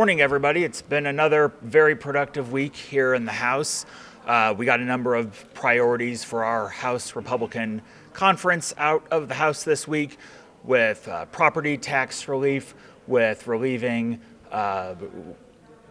Morning, everybody. It's been another very productive week here in the House. We got a number of priorities for our House Republican conference out of the House this week with property tax relief, with relieving the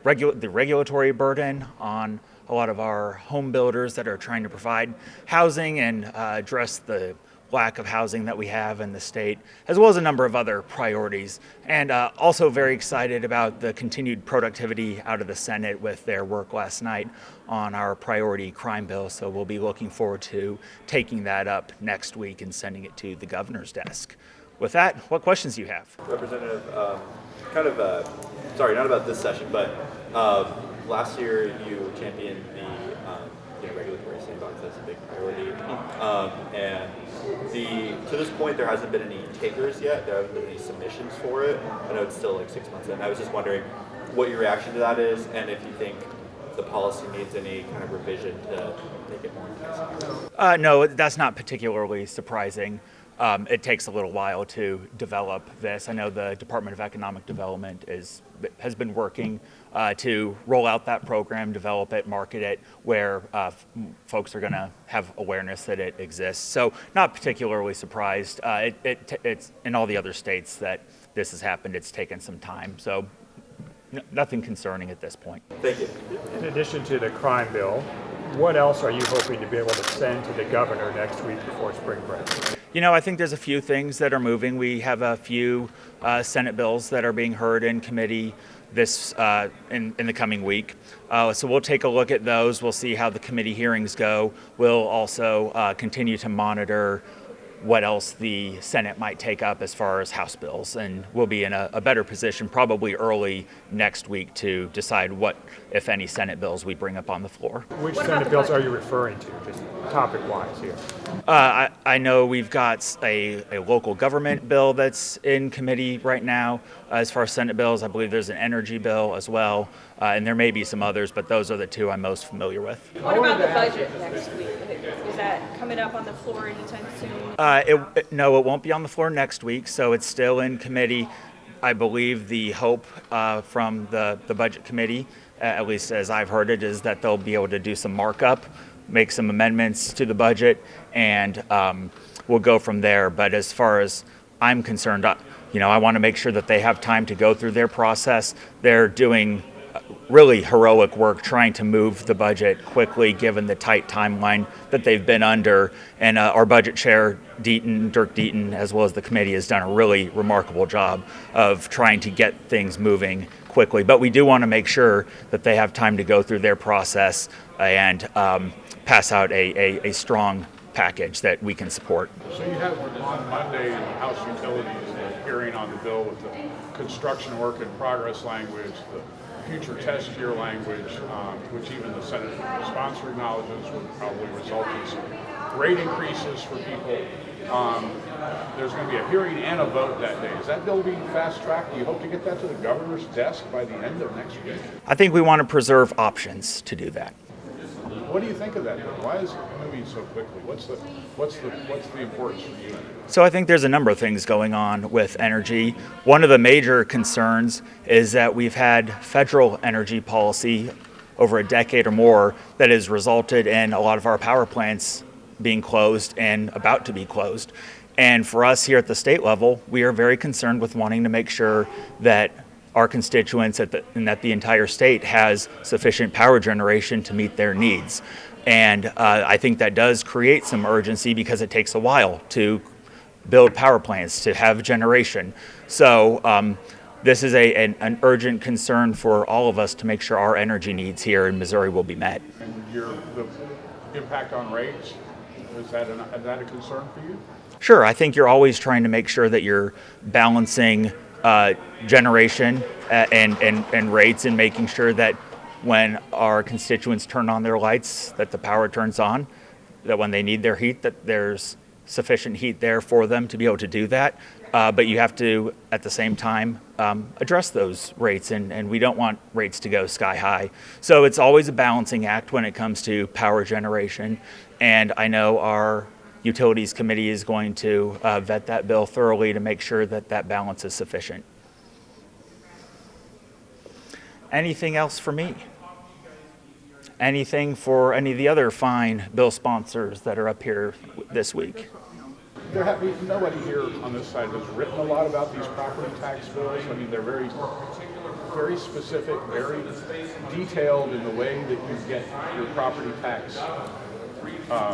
regulatory burden on a lot of our home builders that are trying to provide housing and address the lack of housing that we have in the state, as well as a number of other priorities. And also very excited about the continued productivity out of the Senate with their work last night on our priority crime bill. So we'll be looking forward to taking that up next week and sending it to the governor's desk. With that, what questions do you have? Representative, sorry, not about this session, but last year you championed the regulatory sandbox as a big priority, and to this point there hasn't been any takers yet. There haven't been any submissions for it. I know it's still like 6 months in. I was just wondering what your reaction to that is, and if you think the policy needs any kind of revision to make it more enticing. No, that's not particularly surprising. It takes a little while to develop this. I know the Department of Economic Development has been working to roll out that program, develop it, market it, where folks are going to have awareness that it exists. So not particularly surprised. It's in all the other states that this has happened. It's taken some time. So nothing concerning at this point. Thank you. In addition to the crime bill, what else are you hoping to be able to send to the governor next week before spring break? You know, I think there's a few things that are moving. We have a few Senate bills that are being heard in committee this in the coming week. So we'll take a look at those. We'll see how the committee hearings go. We'll also continue to monitor what else the Senate might take up as far as House bills, and we'll be in a better position probably early next week to decide what, if any, Senate bills we bring up on the floor. Which Senate bills are you referring to, just topic-wise here? I know we've got a local government bill that's in committee right now. As far as Senate bills, I believe there's an energy bill as well, and there may be some others, but those are the two I'm most familiar with. What about the budget next week? Is that coming up on the floor anytime soon? No, it won't be on the floor next week, so it's still in committee. I believe the hope from the budget committee, at least as I've heard it, is that they'll be able to do some markup, make some amendments to the budget, and we'll go from there. But as far as I'm concerned, I want to make sure that they have time to go through their process. They're doing really heroic work trying to move the budget quickly given the tight timeline that they've been under. And our budget chair, Dirk Deaton, as well as the committee, has done a really remarkable job of trying to get things moving quickly. But we do want to make sure that they have time to go through their process and pass out a strong package that we can support. So you have on Monday in House Utilities a hearing on the bill with the construction work in progress language, the future test year language, which even the Senate sponsor acknowledges would probably result in some rate increases for people. There's going to be a hearing and a vote that day. Is that bill being fast-tracked? Do you hope to get that to the governor's desk by the end of next week? I think we want to preserve options to do that. What do you think of that bill? Why is it moving so quickly? What's the importance for you? So I think there's a number of things going on with energy. One of the major concerns is that we've had federal energy policy over a decade or more that has resulted in a lot of our power plants being closed and about to be closed. And for us here at the state level, we are very concerned with wanting to make sure that our constituents and that the entire state has sufficient power generation to meet their needs. And I think that does create some urgency because it takes a while to build power plants, to have generation. So this is an urgent concern for all of us to make sure our energy needs here in Missouri will be met. And the impact on rates, is that a concern for you? Sure, I think you're always trying to make sure that you're balancing generation and rates, and making sure that when our constituents turn on their lights, that the power turns on, that when they need their heat, that there's sufficient heat there for them to be able to do that. But you have to, at the same time, address those rates, and we don't want rates to go sky high. So it's always a balancing act when it comes to power generation. And I know our Utilities Committee is going to vet that bill thoroughly to make sure that that balance is sufficient. Anything else for me? Anything for any of the other fine bill sponsors that are up here this week? Nobody here on this side has written a lot about these property tax bills. I mean, they're very, very specific, very detailed in the way that you get your property tax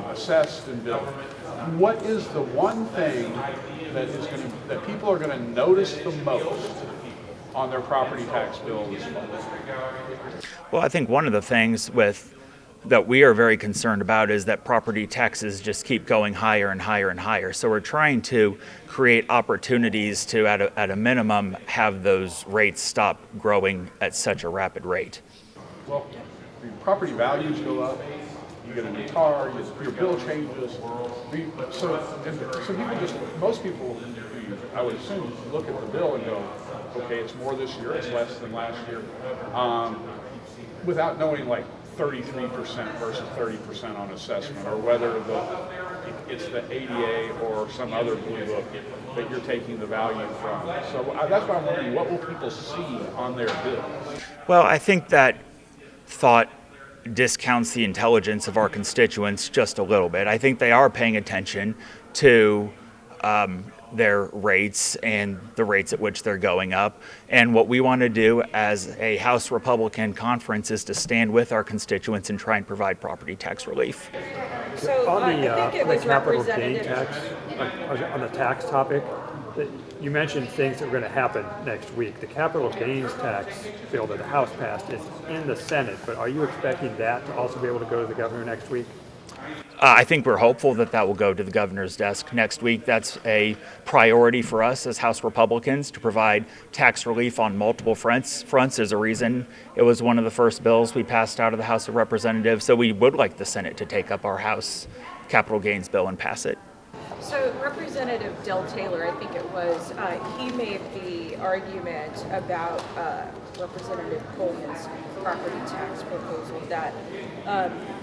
assessed and billed. What is the one thing that people are going to notice the most on their property tax bill this fall? Well, I think one of the things that we are very concerned about is that property taxes just keep going higher and higher and higher. So we're trying to create opportunities to, at a minimum, have those rates stop growing at such a rapid rate. Well, the property values go up, you get a new car, your bill changes. Most people, I would assume, look at the bill and go, okay, it's more this year, it's less than last year, without knowing like 33% versus 30% on assessment, or whether it's the ADA or some other blue book that you're taking the value from. So that's why I'm wondering, what will people see on their bills? Well, I think that thought discounts the intelligence of our constituents just a little bit. I think they are paying attention to their rates and the rates at which they're going up. And what we want to do as a House Republican conference is to stand with our constituents and try and provide property tax relief. So On I the, think it on the was capital gain Representative. tax, on the tax topic, that you mentioned things that are going to happen next week. The capital gains tax bill that the House passed is in the Senate, but are you expecting that to also be able to go to the governor next week? I think we're hopeful that that will go to the governor's desk next week. That's a priority for us as House Republicans to provide tax relief on multiple fronts. There's a reason it was one of the first bills we passed out of the House of Representatives. So we would like the Senate to take up our House capital gains bill and pass it. So Representative Del Taylor, I think it was, he made the argument about Representative Coleman's property tax proposal that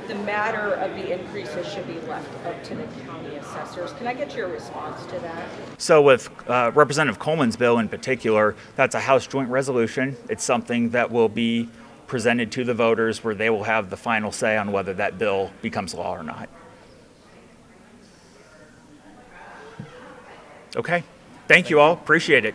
the matter of the increases should be left up to the county assessors. Can I get your response to that? So with Representative Coleman's bill in particular, that's a House joint resolution. It's something that will be presented to the voters where they will have the final say on whether that bill becomes law or not. Okay. Thank you all. Appreciate it.